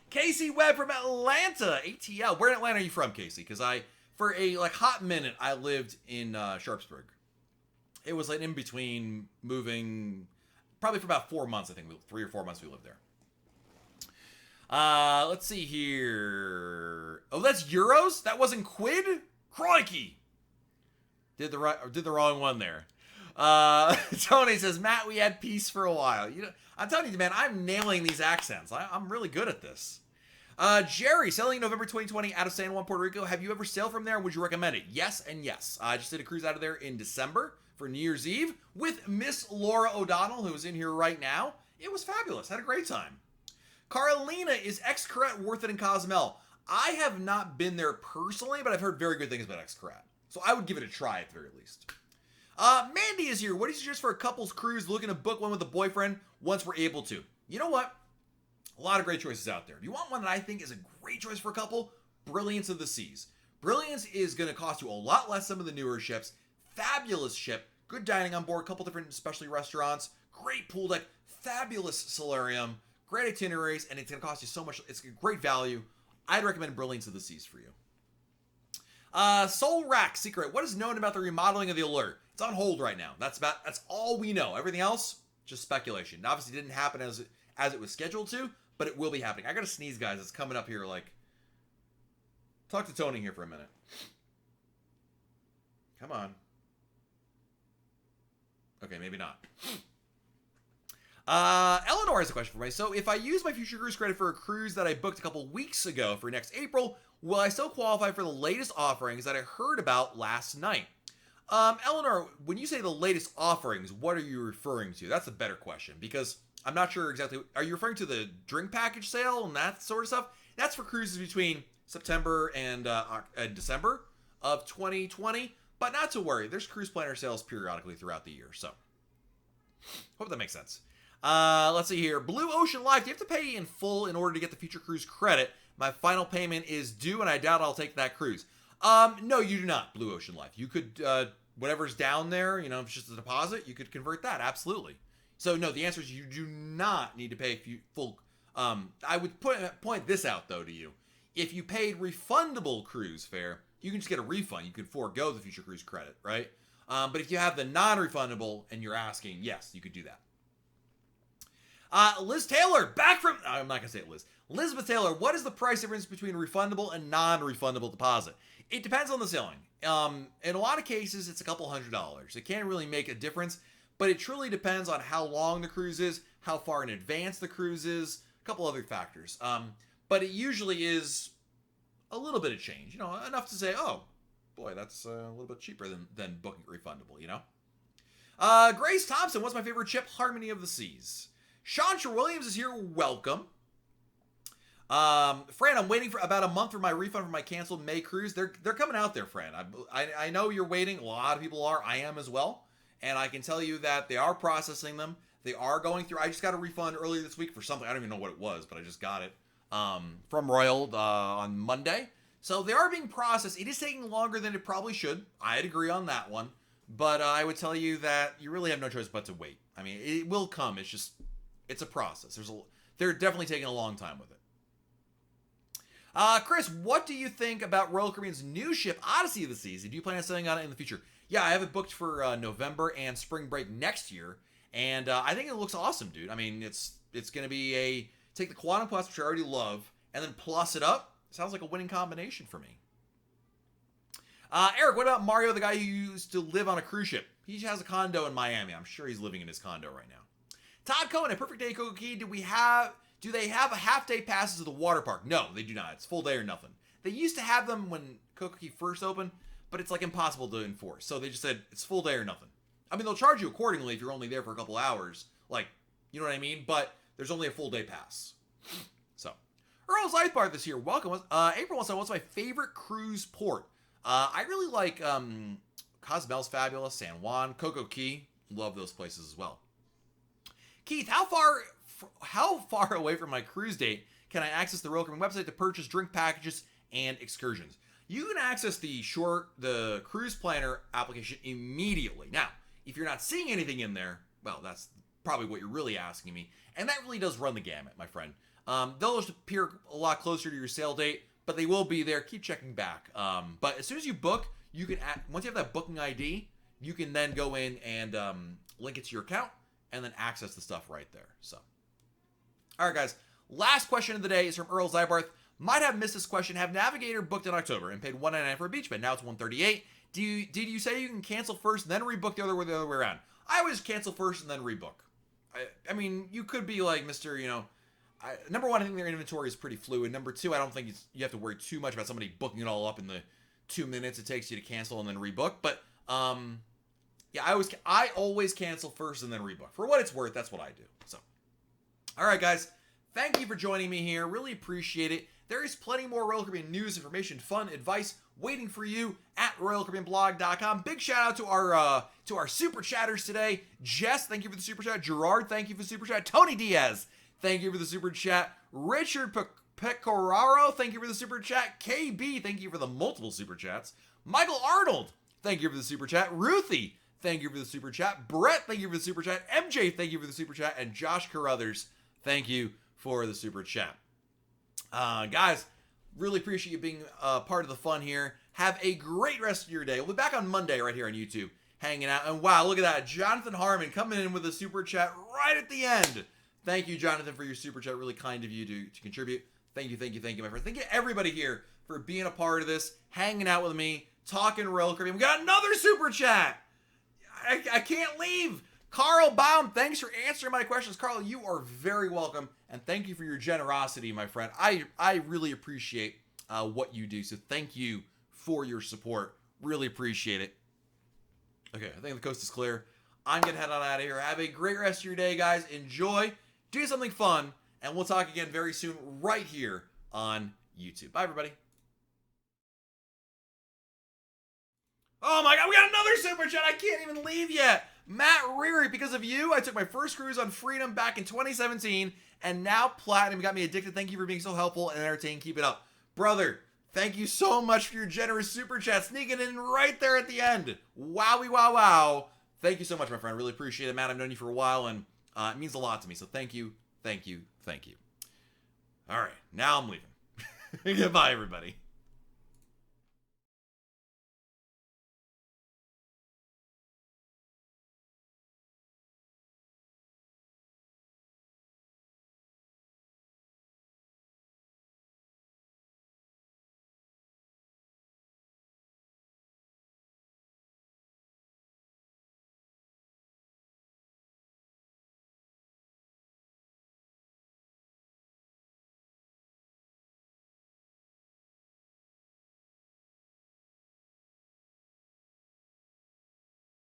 Casey Webb from Atlanta, ATL. Where in Atlanta are you from, Casey? Because for a hot minute, I lived in Sharpsburg. It was in between moving, probably for about 4 months, I think. 3 or 4 months we lived there. Let's see here. Oh, that's euros? That wasn't quid? Crikey. Did the wrong one there. Tony says, Matt, we had peace for a while. I'm telling you, man, I'm nailing these accents. I'm really good at this. Jerry, sailing in November 2020 out of San Juan, Puerto Rico. Have you ever sailed from there? Would you recommend it? Yes and yes. I just did a cruise out of there in December for New Year's Eve with Miss Laura O'Donnell, who is in here right now. It was fabulous. Had a great time. Carolina, is Xcaret worth it in Cozumel? I have not been there personally, but I've heard very good things about Xcaret. So I would give it a try at the very least. Mandy is here. What do you suggest for a couple's cruise looking to book one with a boyfriend once we're able to? You know what? A lot of great choices out there. If you want one that I think is a great choice for a couple, Brilliance of the Seas. Brilliance is going to cost you a lot less than some of the newer ships. Fabulous ship. Good dining on board. A couple different specialty restaurants. Great pool deck. Fabulous solarium. Great itineraries. And it's going to cost you so much. It's a great value. I'd recommend Brilliance of the Seas for you. Soul Rack Secret. What is known about the remodeling of the Allure? It's on hold right now. That's all we know. Everything else, just speculation. It obviously didn't happen as it was scheduled to, but it will be happening. I gotta sneeze, guys. It's coming up here. Talk to Tony here for a minute. Come on. Okay, maybe not. Eleanor has a question for me. So if I use my future cruise credit for a cruise that I booked a couple weeks ago for next April, will I still qualify for the latest offerings that I heard about last night? Eleanor, when you say the latest offerings, what are you referring to? That's a better question because I'm not sure exactly. Are you referring to the drink package sale and that sort of stuff? That's for cruises between September and December of 2020. But not to worry, there's cruise planner sales periodically throughout the year. So hope that makes sense. Let's see here. Blue Ocean Life. Do you have to pay in full in order to get the future cruise credit? My final payment is due, and I doubt I'll take that cruise. No, you do not, Blue Ocean Life. You could, whatever's down there, if it's just a deposit, you could convert that, absolutely. So, no, the answer is you do not need to pay full. I would point this out, though, to you. If you paid refundable cruise fare, you can just get a refund. You could forego the future cruise credit, right? But if you have the non-refundable and you're asking, yes, you could do that. Liz Taylor, back from... I'm not going to say it, Liz. Elizabeth Taylor, what is the price difference between refundable and non-refundable deposit? It depends on the sailing. In a lot of cases, it's a couple $100s. It can't really make a difference, but it truly depends on how long the cruise is, how far in advance the cruise is, a couple other factors. But it usually is a little bit of change, enough to say, oh, boy, that's a little bit cheaper than booking refundable, Grace Thompson, what's my favorite ship? Harmony of the Seas. Sean Williams is here. Welcome. Fran, I'm waiting for about a month for my refund for my canceled May cruise. They're coming out there, Fran. I know you're waiting. A lot of people are. I am as well. And I can tell you that they are processing them. They are going through. I just got a refund earlier this week for something. I don't even know what it was, but I just got it from Royal on Monday. So they are being processed. It is taking longer than it probably should. I'd agree on that one. But I would tell you that you really have no choice but to wait. I mean, it will come. It's a process. They're definitely taking a long time with it. Chris, what do you think about Royal Caribbean's new ship, Odyssey of the Seas? Do you plan on sailing on it in the future? Yeah, I have it booked for November and spring break next year, and I think it looks awesome, dude. I mean, it's going to be take the Quantum Plus, which I already love, and then plus it up. Sounds like a winning combination for me. Eric, what about Mario, the guy who used to live on a cruise ship? He has a condo in Miami. I'm sure he's living in his condo right now. Todd Cohen, a perfect day at Coco Key. Do they have a half-day passes to the water park? No, they do not. It's full day or nothing. They used to have them when Coco Key first opened, but it's like impossible to enforce. So they just said it's full day or nothing. I mean, they'll charge you accordingly if you're only there for a couple hours. Like, you know what I mean? But there's only a full day pass. So, Earl's Ice Bar this year. Welcome. April wants to know, what's my favorite cruise port? I really like Cozumel's fabulous, San Juan, Coco Key. Love those places as well. Keith, how far away from my cruise date can I access the Royal Caribbean website to purchase drink packages and excursions? You can access the cruise planner application immediately. Now, if you're not seeing anything in there, well, that's probably what you're really asking me. And that really does run the gamut, my friend. They'll just appear a lot closer to your sail date, but they will be there. Keep checking back. But as soon as you book, you can once you have that booking ID, you can then go in and link it to your account and then access the stuff right there. So, all right, guys. Last question of the day is from Earl Zybarth. Might have missed this question. Have Navigator booked in October and paid $199 for a beach bed? Now it's $138. Did you say you can cancel first, then rebook the other way around? I always cancel first and then rebook. I mean, you could be like Mr. Number one, I think their inventory is pretty fluid. Number two, I don't think you have to worry too much about somebody booking it all up in the 2 minutes it takes you to cancel and then rebook. But yeah, I always cancel first and then rebook. For what it's worth, that's what I do. So, all right, guys. Thank you for joining me here. Really appreciate it. There is plenty more Royal Caribbean news, information, fun, advice waiting for you at RoyalCaribbeanBlog.com. Big shout out to our super chatters today. Jess, thank you for the super chat. Gerard, thank you for the super chat. Tony Diaz, thank you for the super chat. Richard Pecoraro, thank you for the super chat. KB, thank you for the multiple super chats. Michael Arnold, thank you for the super chat. Ruthie, thank you for the super chat. Brett, thank you for the super chat. MJ, thank you for the super chat. And Josh Carruthers, thank you for the super chat. Guys, really appreciate you being part of the fun here. Have a great rest of your day. We'll be back on Monday right here on YouTube, hanging out. And wow, look at that. Jonathan Harmon coming in with a super chat right at the end. Thank you, Jonathan, for your super chat. Really kind of you to contribute. Thank you, my friend. Thank you, everybody here, for being a part of this, hanging out with me, talking Royal Caribbean. We got another super chat. I can't leave. Carl Baum, thanks for answering my questions. Carl, you are very welcome, and thank you for your generosity, my friend. I really appreciate what you do, so thank you for your support. Really appreciate it. Okay, I think the coast is clear. I'm going to head on out of here. Have a great rest of your day, guys. Enjoy. Do something fun, and we'll talk again very soon right here on YouTube. Bye, everybody. Oh, my God. We got another super chat. I can't even leave yet. Matt Reary, because of you, I took my first cruise on Freedom back in 2017, and now Platinum got me addicted. Thank you for being so helpful and entertaining. Keep it up. Brother, thank you so much for your generous super chat, sneaking in right there at the end. Wowie, wow, wow. Thank you so much, my friend. Really appreciate it, Matt. I've known you for a while, and it means a lot to me, so thank you, thank you, thank you. All right, now I'm leaving. Goodbye, everybody.